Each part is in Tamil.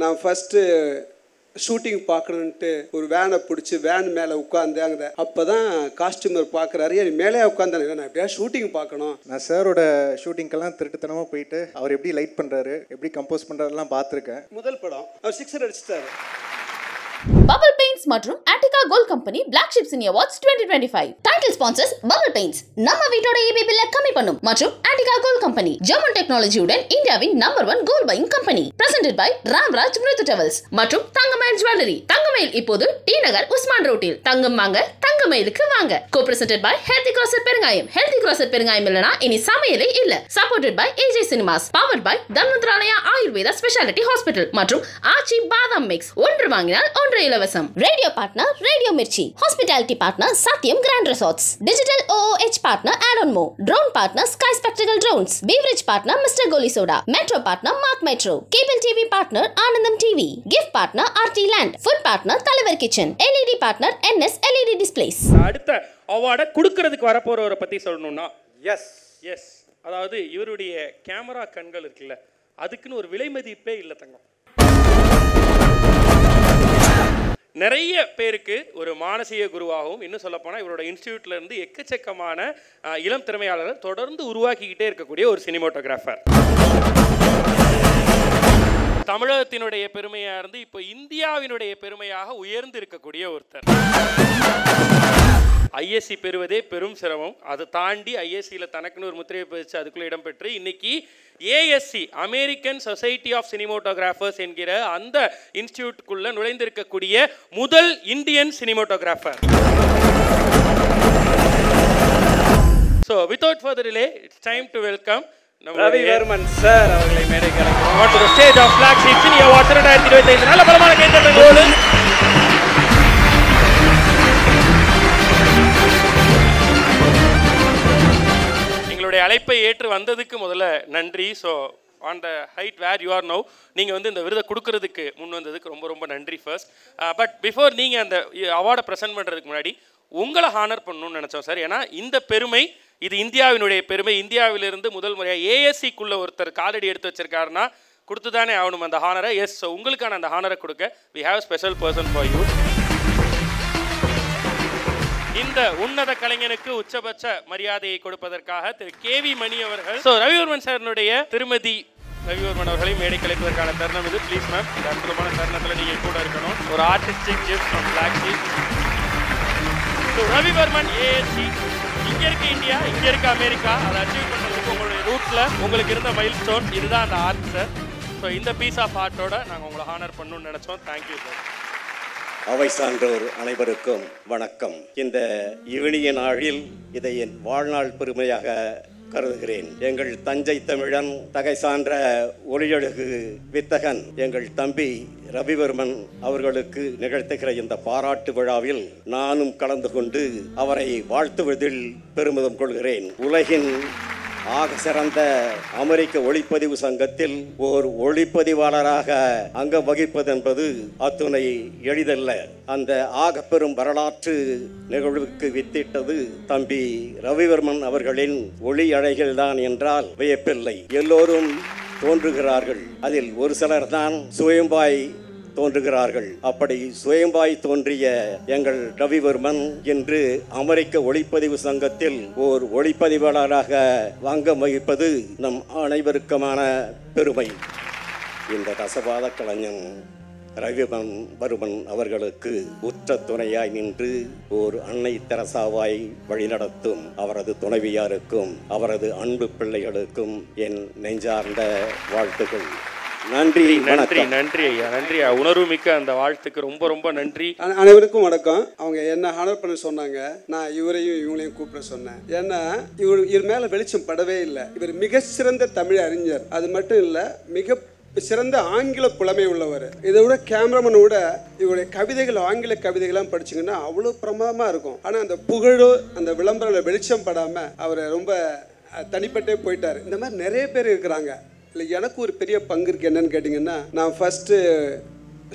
நான் ஃபஸ்ட்டு ஷூட்டிங் பார்க்கணுன்ட்டு ஒரு வேனை பிடிச்சி வேன் மேலே உட்காந்தாங்க. அப்போ தான் காஸ்டியூமர் பார்க்குறாரு, என் மேலே உட்காந்தானே நான் எப்படியா ஷூட்டிங் பார்க்கணும். நான் சாரோட ஷூட்டிங்கெல்லாம் திருட்டுத்தனமாக போயிட்டு அவர் எப்படி லைட் பண்ணுறாரு, எப்படி கம்போஸ் பண்ணுறாருலாம் பார்த்துருக்கேன். முதல் படம் அவர் 6 அடிச்சிட்டாரு. Bubble Paints மற்றும் Attica Gold Company Black Ship Cine Awards 2025. Title sponsors Bubble Paints, நம்ம வீட்டோட EB பில்ல கம்மி பண்ணும், மற்றும் Attica Gold Company, German technology உடன் இந்தியாவின் #1 gold buying company. Presented by Ramraj Mrithu Travels மற்றும் தங்கமயில் Jewelry. தங்கமயில் இப்போது டி நகர் உஸ்மான் ரோட்டில். தங்கம் வாங்க தங்கமயிலுக்கு வாங்க. Co-presented by Healthy Grocer பெருங்காயம். Healthy Grocer பெருங்காயம் இல்லனா இனி சமையலே இல்ல. Supported by AJ Cinemas. Powered by Dhanvantralaya Ayurveda speciality hospital மற்றும் ஆச்சி பாதாம் மிக்ஸ். ஒன்று வாங்கினால் ஒன்று இலவசம். Radio partner radio Mirchi. Hospitality partner Sathyam grand resorts. Digital OOH partner Adanmo. Drone partner sky spectral drones. Beverage partner mister Goli soda. Metro partner Mark metro. Cable TV partner Anandam TV. Gift partner RT land. Food partner Thalaivar kitchen. LED partner NS LED displays. அடுத்த அவார்டை கொடுக்கறதுக்கு வரப்போறவரை பத்தி சொல்லணும்னா எஸ் அதாவது இவருடைய கேமரா கண்கள் இருக்குல்ல, அதுக்குன்னு ஒரு விலை மதிப்பே இல்லை தங்கம். நிறைய பேருக்கு ஒரு மானசீக குருவாகவும், இன்னும் சொல்லப்போனால் இவரோட இன்ஸ்டியூட்ல இருந்து எக்கச்சக்கமான இளம் திறமையாளர்கள் தொடர்ந்து உருவாக்கிக்கிட்டே இருக்கக்கூடிய ஒரு சினிமோட்டோகிராஃபர். தமிழகத்தினுடைய பெருமையாக இருந்து இப்போ இந்தியாவினுடைய பெருமையாக உயர்ந்து இருக்கக்கூடிய ஒருத்தர். ISC பெறுவதே பெரும் சிரமம். அதை தாண்டி ISCயில் தனக்குன்னு ஒரு முத்திரையை பதிச்சு அதுக்குள்ளே இடம்பெற்று இன்னைக்கு ASC American society of cinematographers என்கிற அந்த இன்ஸ்டியூட்டுக்குள்ள நுழைந்திருக்கக்கூடிய முதல் Indian cinematographer. So without further delay it's time to welcome Ravi Varman sir அவர்களை மேடைக்கு அழைக்கிறோம். On to the stage of Black Ship Cine Awards 2025. நல்ல பலமான கைத்தட்டலோடு எங்களுடைய அழைப்பை ஏற்று வந்ததுக்கு முதல்ல நன்றி. So on the height where you are now, நீங்கள் வந்து இந்த விருதை கொடுக்கறதுக்கு முன் வந்ததுக்கு ரொம்ப ரொம்ப நன்றி ஃபர்ஸ்ட். பட் பிஃபோர் நீங்கள் அந்த அவார்டை ப்ரெசென்ட் பண்ணுறதுக்கு முன்னாடி உங்களை ஹானர் பண்ணணும்னு நினச்சோம் சார். ஏன்னா இந்த பெருமை இது இந்தியாவினுடைய பெருமை. இந்தியாவிலிருந்து முதல் முறையாக ASCக்குள்ள ஒருத்தர் காலடி எடுத்து வச்சிருக்காருன்னா கொடுத்து தானே ஆகணும் அந்த ஹானரை. எஸ், ஸோ உங்களுக்கான அந்த ஹானரை கொடுக்க we have special person for you. இந்த உன்னத கலைஞனுக்கு உச்சபட்ச மரியாதையை கொடுப்பதற்காக திரு KV மணி அவர்கள், ஸோ ரவிவர்மன் சாரினுடைய திருமதி ரவிவர்மன் அவர்களை மேடை கலைப்பதற்கான தருணம் இது. ப்ளீஸ் மேம், இந்த அற்புதமான தருணத்தில் நீங்கள் கூட இருக்கணும். ஒரு artistic gift from Black Sheep. So Ravivarman ASC, இங்கே இருக்க இந்தியா, இங்கே இருக்க அமெரிக்கா, அதை அச்சீவ் பண்ணுறதுக்கு உங்களுடைய ரூட்ஸில் உங்களுக்கு இருந்த மைல் ஸ்டோன் இதுதான் அந்த ஆர்ட் சார். ஸோ இந்த பீஸ் ஆஃப் ஆர்ட்டோட நாங்கள் உங்களை ஹானர் பண்ணணும்னு நினச்சோம். Thank you sir. அவை சான்றோர் அனைவருக்கும் வணக்கம். இந்த இனிய நாளில் இதை என் வாழ்நாள் பெருமையாக கருதுகிறேன். எங்கள் தஞ்சை தமிழன் தகை சான்ற ஒளியழகு வித்தகன் எங்கள் தம்பி ரவிவர்மன் அவர்களுக்கு நிகழ்த்துகிற இந்த பாராட்டு விழாவில் நானும் கலந்து கொண்டு அவரை வாழ்த்துவதில் பெருமிதம் கொள்கிறேன். உலகின் ஆக சிறந்த அமெரிக்க ஒளிப்பதிவு சங்கத்தில் ஓர் ஒளிப்பதிவாளராக அங்கம் வகிப்பது என்பது அத்துணை எளிதல்ல. அந்த ஆக பெரும் வரலாற்று நிகழ்வுக்கு வித்திட்டது தம்பி ரவிவர்மன் அவர்களின் ஒளி அலைகள்தான் என்றால் வியப்பில்லை. எல்லோரும் தோன்றுகிறார்கள், அதில் ஒரு சிலர் தான் சுயம்பாய் தோன்றுகிறார்கள். அப்படி சுயம்பாய் தோன்றிய எங்கள் ரவிவர்மன் இன்று அமெரிக்க ஒளிப்பதிவு சங்கத்தில் ஓர் ஒளிப்பதிவாளராக அங்கம் வகிப்பது நம் அனைவருக்குமான பெருமை. இந்த ரசவாத கலைஞன் ரவிவர்மன் அவர்களுக்கு உற்ற துணையாய் நின்று ஓர் அன்னை தெரசாவாய் வழிநடத்தும் அவரது துணைவியாருக்கும் அவரது அன்பு பிள்ளைகளுக்கும் என் நெஞ்சார்ந்த வாழ்த்துக்கள். நன்றி நன்றி நன்றி ஐயா, நன்றி. உணர்வு மிக்க அந்த வாழ்த்துக்கு ரொம்ப ரொம்ப நன்றி. அனைவருக்கும் வணக்கம். அவங்க என்ன ஹானர் பண்ண சொன்னாங்க, நான் இவரையும் இவங்களையும் கூப்பிட சொன்னேன். ஏன்னா இவர் மேலே வெளிச்சம் படவே இல்லை. இவர் மிக சிறந்த தமிழ் அறிஞர். அது மட்டும் இல்லை, மிக சிறந்த ஆங்கில புலமை உள்ளவர். இதை விட கேமராமேனை விட இவருடைய கவிதைகள், ஆங்கில கவிதைகள்லாம் படிச்சிங்கன்னா அவ்வளோ பிரமாதமாக இருக்கும். ஆனால் அந்த புகழோ அந்த விளம்பரம் வெளிச்சம் படாமல் அவர் ரொம்ப தனிப்பட்டே போயிட்டார். இந்த மாதிரி நிறைய பேர் இருக்கிறாங்க. இல்லை, எனக்கு ஒரு பெரிய பங்கு இருக்குது. என்னன்னு கேட்டிங்கன்னா, நான் ஃபஸ்ட்டு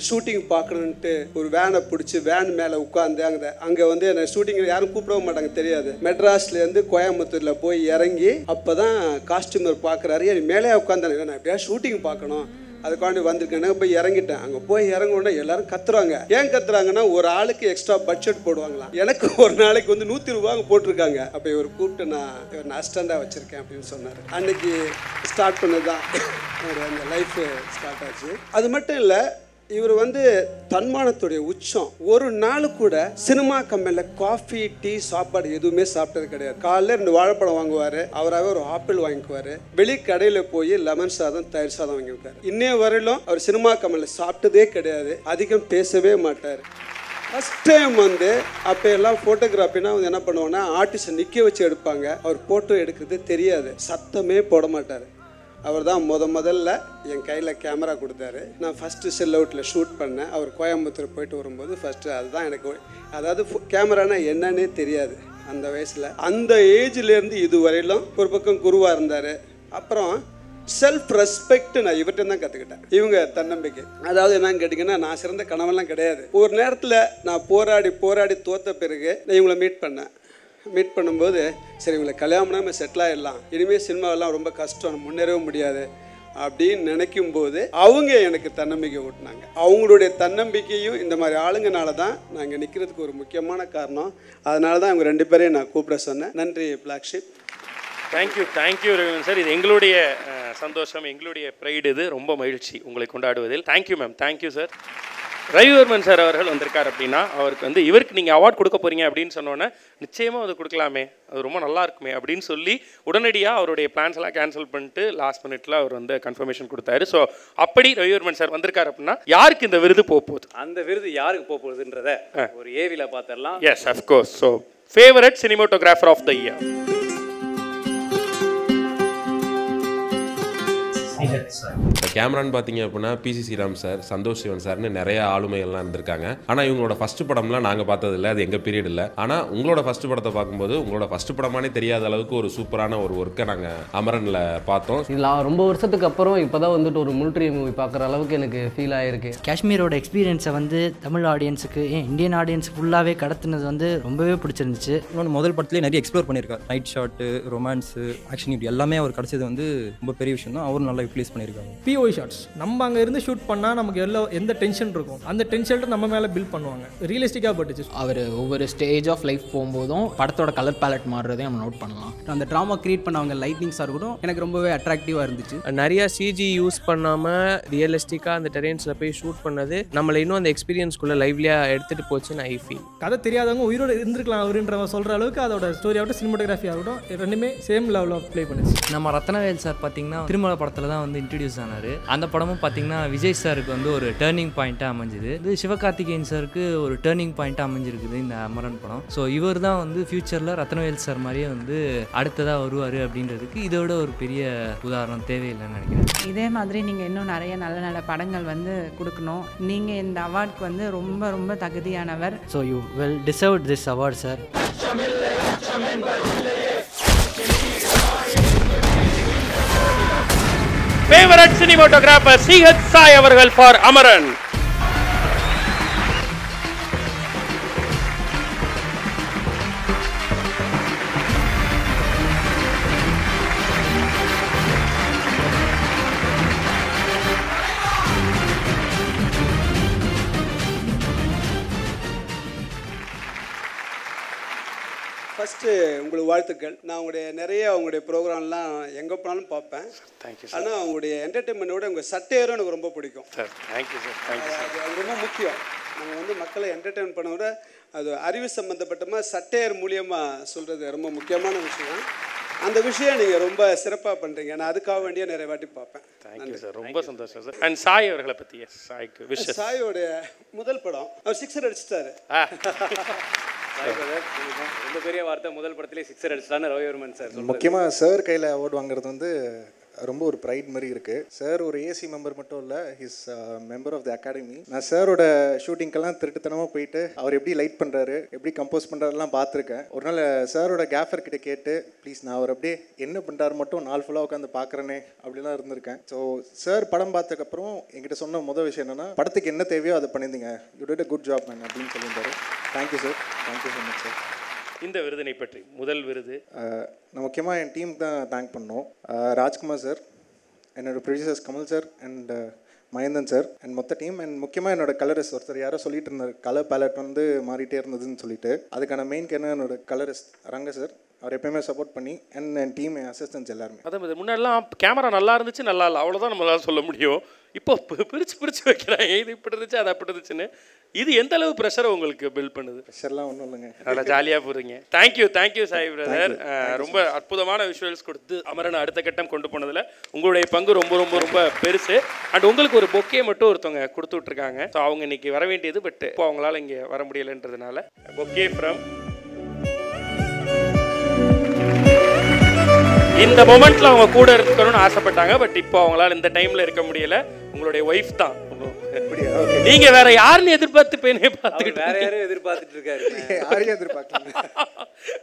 ஷூட்டிங் பார்க்கணுன்ட்டு ஒரு வேனை பிடிச்சி வேன் மேலே உட்காந்து அங்கே வந்து என்னை ஷூட்டிங்கில் யாரும் கூப்பிடவும் மாட்டாங்க, தெரியாது. மெட்ராஸ்லேருந்து கோயம்புத்தூரில் போய் இறங்கி அப்போ தான் காஸ்டியூமர் பார்க்குறாரு, என் மேலே உட்காந்தானே நான் எப்படியா ஷூட்டிங் பார்க்கணும். அதுக்காண்டி வந்திருக்கேன். போய் இறங்கிட்டேன். அங்கே போய் இறங்கினா எல்லாரும் கத்துறாங்க. ஏன் கத்துறாங்கன்னா, ஒரு ஆளுக்கு எக்ஸ்ட்ரா பட்ஜெட் போடுவாங்களாம். எனக்கு ஒரு நாளைக்கு வந்து 100 ரூபா போட்டிருக்காங்க. அப்போ இவர் கூப்பிட்டு நான் அசிஸ்டண்டாக வச்சுருக்கேன் அப்படின்னு சொன்னார். அன்னைக்கு ஸ்டார்ட் பண்ணது தான் அந்த லைஃப் ஸ்டார்ட் ஆச்சு. அது மட்டும் இல்லை, இவர் வந்து தன்மானத்துடைய உச்சம். ஒரு நாள் கூட சினிமா கம்பெனியில் காஃபி டீ சாப்பாடு எதுவுமே சாப்பிட்டது கிடையாது. காலையில் 2 வாழைப்பழம் வாங்குவார், அவராகவே ஒரு ஆப்பிள் வாங்கிக்குவார். வெளி கடையில் போய் லெமன் சாதம் தயிர் சாதம் வாங்கிவிட்டார். இன்னைய வரையிலும் அவர் சினிமா கம்பெனியில் சாப்பிட்டதே கிடையாது. அதிகம் பேசவே மாட்டார். ஃபஸ்ட் டைம் வந்து அப்போ எல்லாம் ஃபோட்டோகிராஃபினா வந்து என்ன பண்ணுவோன்னா, ஆர்டிஸ்ட்டை நிற்க வச்சு எடுப்பாங்க. அவர் ஃபோட்டோ எடுக்கிறது தெரியாது, சத்தமே போட மாட்டார். அவர் தான் முதல்ல என் கையில் கேமரா கொடுத்தாரு. நான் ஃபஸ்ட்டு செல் அவுட்டில் ஷூட் பண்ணேன். அவர் கோயம்புத்தூர் போயிட்டு வரும்போது ஃபஸ்ட்டு அதுதான் எனக்கு, அதாவது கேமரானா என்னன்னே தெரியாது அந்த வயசில். அந்த ஏஜ்லேருந்து இது வரையிலும் ஒரு பக்கம் குருவாக இருந்தார். அப்புறம் செல்ஃப் ரெஸ்பெக்ட் நான் இவர்கிட்ட தான் கற்றுக்கிட்டேன். இவங்க தன்னம்பிக்கை. அதாவது என்னன்னு கேட்டிங்கன்னா, நான் சிறந்த கனவெல்லாம் கிடையாது. ஒரு நேரத்தில் நான் போராடி தோற்ற பிறகு நான் இவங்களை மீட் பண்ணும்போது, சரி இவங்களை கல்யாணம் நம்ம செட்டில் ஆகிடலாம், இனிமேல் சினிமாவெல்லாம் ரொம்ப கஷ்டம், முன்னேறவும் முடியாது அப்படின்னு நினைக்கும் போது அவங்க எனக்கு தன்னம்பிக்கை ஊட்டினாங்க. அவங்களுடைய தன்னம்பிக்கையும் இந்த மாதிரி ஆளுங்கனால தான் நான் இங்கே நிற்கிறதுக்கு ஒரு முக்கியமான காரணம். அதனால தான் அவங்க 2 பேரையும் நான் கூப்பிட சொன்னேன். நன்றி பிளாக்ஷிப். Thank you Ravivarman sir. இது எங்களுடைய சந்தோஷம், எங்களுடைய ப்ரைடு. இது ரொம்ப மகிழ்ச்சி உங்களை கொண்டாடுவதில். Thank you ma'am. Thank you sir. Ravivarman sir அவர்கள் வந்திருக்கார் அப்படின்னா, அவருக்கு வந்து இவருக்கு நீங்கள் அவார்ட் கொடுக்க போகிறீங்க அப்படின்னு சொன்னோன்னே, நிச்சயமாக அது கொடுக்கலாமே, அது ரொம்ப நல்லா இருக்குமே அப்படின்னு சொல்லி உடனடியாக அவருடைய பிளான்ஸ் எல்லாம் கேன்சல் பண்ணிட்டு லாஸ்ட் மினிட்ல அவர் வந்து கன்ஃபர்மேஷன் கொடுத்தாரு. ஸோ அப்படி ரவிவர்மன் சார் வந்திருக்கார் அப்படின்னா, யாருக்கு இந்த விருது போகுது? அந்த விருது யாருக்கு போகுதுன்றத ஒரு ஏவில பார்த்துடலாம். Yes, of course. So favourite cinematographer of the year. கேமரான்னு பார்த்தீங்க அப்படின்னா பிசி ஸ்ரீராம் சார், சந்தோஷ் சிவன் சார்னு நிறைய ஆளுமைகள்லாம் இருந்திருக்காங்க. ஆனால் இவங்களோட ஃபர்ஸ்ட் படம்லாம் நாங்கள் பார்த்தது இல்லை, அது எங்கள் பீரியட் இல்லை. ஆனால் உங்களோட ஃபர்ஸ்ட் படத்தை பார்க்கும்போது உங்களோட ஃபர்ஸ்ட் படமானே தெரியாத அளவுக்கு ஒரு சூப்பரான ஒரு ஒர்க்கை நாங்கள் அமரனில் பார்த்தோம். இதில் ரொம்ப வருஷத்துக்கு அப்புறம் இப்போ தான் வந்துட்டு ஒரு மிலிட்ரி மூவி பார்க்குற அளவுக்கு எனக்கு ஃபீல் ஆகிருக்கு. காஷ்மீரோட எக்ஸ்பீரியன்ஸை வந்து தமிழ் ஆடியன்ஸுக்கு, இந்தியன் ஆடியன்ஸ் ஃபுல்லாகவே கடத்துனது வந்து ரொம்பவே பிடிச்சிருந்துச்சு. இன்னொன்று முதல் படத்துலேயே நிறைய எக்ஸ்ப்ளோர் பண்ணியிருக்காரு. நைட் ஷாட்டு, ரொமான்ஸு, ஆக்ஷன், இப்படி எல்லாமே அவர் கிடச்சது வந்து ரொம்ப பெரிய விஷயம் தான். அவரும் நல்லா யூட்டிலைஸ் பண்ணியிருக்காங்க. பிஓஐ ஷாட்ஸ் நம்ம அங்கே இருந்து ஷூட் பண்ணால் நமக்கு எந்த டென்ஷன் இருக்கும், அந்த டென்ஷன் நம்ம மேலே பில்ட் பண்ணுவாங்க. ரியலிஸ்டிக்காக பட்டுச்சு. அவர் ஒவ்வொரு ஸ்டேஜ் ஆஃப் லைஃப் போகும்போதும் படத்தோட கலர் பேலட் மாறுறதையும் நம்ம நோட் பண்ணலாம். அந்த ட்ராமா கிரியேட் பண்ணவங்க லைட்னிங்ஸாக இருக்கட்டும், எனக்கு ரொம்பவே அட்ராக்டிவாக இருந்துச்சு. நிறையா சிஜி யூஸ் பண்ணாமல் ரியலிஸ்டிக்காக அந்த டெரென்ஸில் போய் ஷூட் பண்ணது நம்மளை இன்னும் அந்த எக்ஸ்பீரியன்ஸ்குள்ளே லைவ்லியாக எடுத்துகிட்டு போச்சுன்னு ஐ ஃபீல். கதை தெரியாதவங்க உயிரோடு இருந்திருக்கலாம் அவருன்ற சொல்கிற அளவுக்கு அதோட ஸ்டோரி ஆகட்டும், சினிமாட்டோகிராஃபி ஆகட்டும், ரெண்டுமே சேம் லெவலில் ஆஃப் ப்ளே பண்ணுச்சு. நம்ம ரத்னவேல் சார் பார்த்தீங்கன்னா திருமலை படத்தில் தான் வந்து இன்ட்ரடியூஸ் ஆனார். அந்த படமும் பார்த்தீங்கன்னா விஜய் சாருக்கு வந்து ஒரு டேர்னிங் பாயிண்ட்டாக அமைஞ்சுது. இது சிவகார்த்திகேயன் சாருக்கு ஒரு டேர்னிங் பாயிண்ட்டாக அமைஞ்சிருக்குது இந்த அமரன் படம். ஸோ இவர் தான் வந்து ஃபியூச்சரில் ரத்னவேல் சார் மாதிரியே வந்து அடுத்ததாக வருவார் அப்படின்றதுக்கு இதோட ஒரு பெரிய உதாரணம் தேவையில்லைன்னு நினைக்கிறேன். இதே மாதிரி நீங்கள் இன்னும் நிறைய நல்ல நல்ல படங்கள் வந்து கொடுக்கணும். நீங்கள் இந்த அவார்டுக்கு வந்து ரொம்ப ரொம்ப தகுதியானவர். So you well deserved this award sir. Favorite cinematographer C.H. Sai அவர்கள் for Amaran. ஃபஸ்ட்டு உங்களுக்கு வாழ்த்துக்கள். நான் உங்களுடைய ப்ரோக்ராம்லாம் எங்கே போனாலும் பார்ப்பேன். தேங்க்யூ. ஆனால் உங்களுடைய என்டர்டெயின்மெண்ட்டோட உங்கள் சட்டையரும் எனக்கு ரொம்ப பிடிக்கும் sir. Thank you sir. Thank you sir. அது ரொம்ப முக்கியம். நம்ம வந்து மக்களை என்டர்டெயின் பண்ண விட அது அறிவு சம்மந்தப்பட்டமாக சட்டையர் மூலியமாக சொல்கிறது ரொம்ப முக்கியமான விஷயம். அந்த விஷயம் நீங்கள் ரொம்ப சிறப்பாக பண்ணுறீங்க. நான் அதுக்காக வேண்டிய நிறைய வாட்டி பார்ப்பேன். Thank you sir. ரொம்ப சந்தோஷம் சார். அண்ட் சாய் அவர்களை பற்றி. சாய்க்கு விஷயம். சாயோடைய முதல் படம் அவர் 6 அடிச்சிட்டாரு. ரொம்ப பெரிய வார்த்தை, முதல் படத்திலே 6 அடிச்சான்னு ரவிவர்மன் சார். முக்கியமாக சார் கையில் அவார்டு வாங்குறது வந்து ரொம்ப ஒரு ப்ரைட் மாதிரி இருக்குது. சார் ஒரு ஏசி மெம்பர் மட்டும் இல்லை, his member of the academy. நான் சாரோட ஷூட்டிங்கெல்லாம் திருட்டுத்தனமாக போயிட்டு அவர் எப்படி லைட் பண்ணுறாரு, எப்படி கம்போஸ் பண்ணுறாருலாம் பார்த்துருக்கேன். ஒரு நாள் சாரோட கேஃபர் கிட்ட கேட்டு, ப்ளீஸ் நான் அவர் அப்படியே என்ன பண்ணுறாரு மட்டும் நாள் ஃபுல்லாக உட்காந்து பார்க்குறேனே அப்படிலாம் இருந்திருக்கேன். ஸோ சார் படம் பார்த்ததுக்கப்புறம் என்கிட்ட சொன்ன முதல் விஷயம் என்னென்னா, படத்துக்கு என்ன தேவையோ அதை பண்ணியிருந்தீங்க, you did a good job man அப்படின்னு சொல்லியிருந்தாரு. Thank you sir. Thank you so much sir. இந்த விருதினை பற்றி முதல் விருது நான் முக்கியமாக என் டீமுக்கு தான் தேங்க் பண்ணோம். ராஜ்குமார் சார், என்னோடய producers Kamal sir and Mahendan sir and மொத்த டீம் அண்ட் முக்கியமாக என்னோட கலரிஸ்ட் ஒருத்தர் யாரோ சொல்லிட்டு இருந்தார் கலர் பேலட் வந்து மாறிட்டே இருந்ததுன்னு சொல்லிட்டு அதுக்கான மெயின் கேர்னர் என்னோட கலரிஸ்ட் ரங்க சார் அவர் எப்பயுமே சப்போர்ட் பண்ணி அண்ட் என் டீம் அசிஸ்டன்ஸ் எல்லாருமே. அதான் முன்னாடிலாம் கேமரா நல்லா இருந்துச்சு நல்லா இல்லை அவ்வளோதான் நம்மளால சொல்ல முடியும். இப்போ பிரித்து வைக்கிறாங்க இது இப்படி இருந்துச்சு அது அப்படி இருந்துச்சுன்னு. இது எந்த அளவு ப்ரெஷரை உங்களுக்கு பில்ட் பண்ணுது? ப்ரெஷர்லாம் ஒன்றும் இல்லைங்க, நல்லா ஜாலியாக போகிறீங்க. Thank you Sai brother. ரொம்ப அற்புதமான விஷுவல்ஸ் கொடுத்து அமரன் அடுத்த கட்டம் கொண்டு போனதில் உங்களுடைய பங்கு ரொம்ப ரொம்ப ரொம்ப பெருசு. அண்ட் உங்களுக்கு ஒரு பொக்கே மட்டும் ஒருத்தவங்க கொடுத்து விட்ருக்காங்க. ஸோ அவங்க இன்னைக்கு வர வேண்டியது, பட் இப்போ அவங்களால இங்கே வர முடியலைன்றதுனால பொக்கே ஃப்ரம் இந்த மொமெண்ட்ல அவங்க கூட இருக்கணும்னு ஆசைப்பட்டாங்க. பட் இப்போ அவங்களால இந்த டைம்ல இருக்க முடியல. உங்களுடைய ஒய்ஃப் தான். நீங்க வேற யாருன்னு எதிர்பார்த்து பேனே பார்த்துக்கிட்டு வேற யாரும் எதிர்பார்த்துட்டு இருக்காரு. யாரையும் எதிர்பார்க்கல,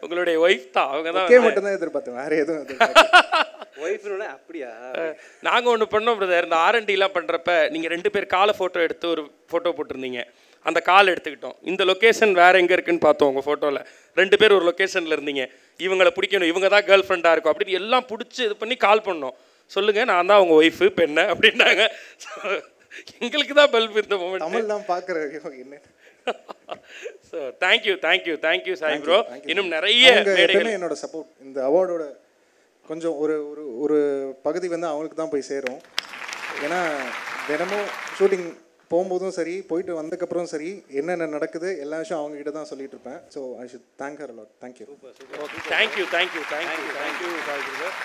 உங்களுடைய ஒய்ஃப் தான். அவங்க தான் மட்டும் தான் எதிர்பார்த்தேன், வேற எதுவும் ஒய்ஃப்னு. அப்படியா? நாங்க ஒன்று பண்ணோம் பிரதர். இந்த R&Dலாம் பண்றப்ப நீங்க 2 பேர் காலை போட்டோ எடுத்து ஒரு போட்டோ போட்டிருந்தீங்க. அந்த கால் எடுத்துக்கிட்டோம். இந்த லொக்கேஷன் வேற எங்கே இருக்குன்னு பார்த்தோம். உங்கள் ஃபோட்டோவில் 2 பேர் ஒரு லொக்கேஷனில் இருந்தீங்க. இவங்களை பிடிக்கணும், இவங்க தான் கேர்ள் ஃப்ரெண்டாக இருக்கும் அப்படின்னு எல்லாம் பிடிச்சி இது பண்ணி கால் பண்ணோம். சொல்லுங்கள், நான் தான் உங்கள் ஒய்ஃபு பெண்ணை அப்படின்னாங்க. எங்களுக்கு தான் பல்ப் இந்த மொமெண்ட். தமிழ்லாம் பார்க்குறேன் என்ன. So thank you Sai bro. இன்னும் நிறைய என்னோட சப்போர்ட் இந்த அவார்டோட கொஞ்சம் ஒரு ஒரு பகுதி வந்து அவங்களுக்கு தான் போய் சேரும். ஏன்னா தினமும் ஷூட்டிங் போகும்போதும் சரி, போயிட்டு வந்ததுக்கப்புறம் சரி, என்னென்ன நடக்குது எல்லா விஷயம் அவங்ககிட்ட தான் சொல்லிட்டு இருப்பேன். So I should thank her a lot. Thank you. Thank you Sai brother.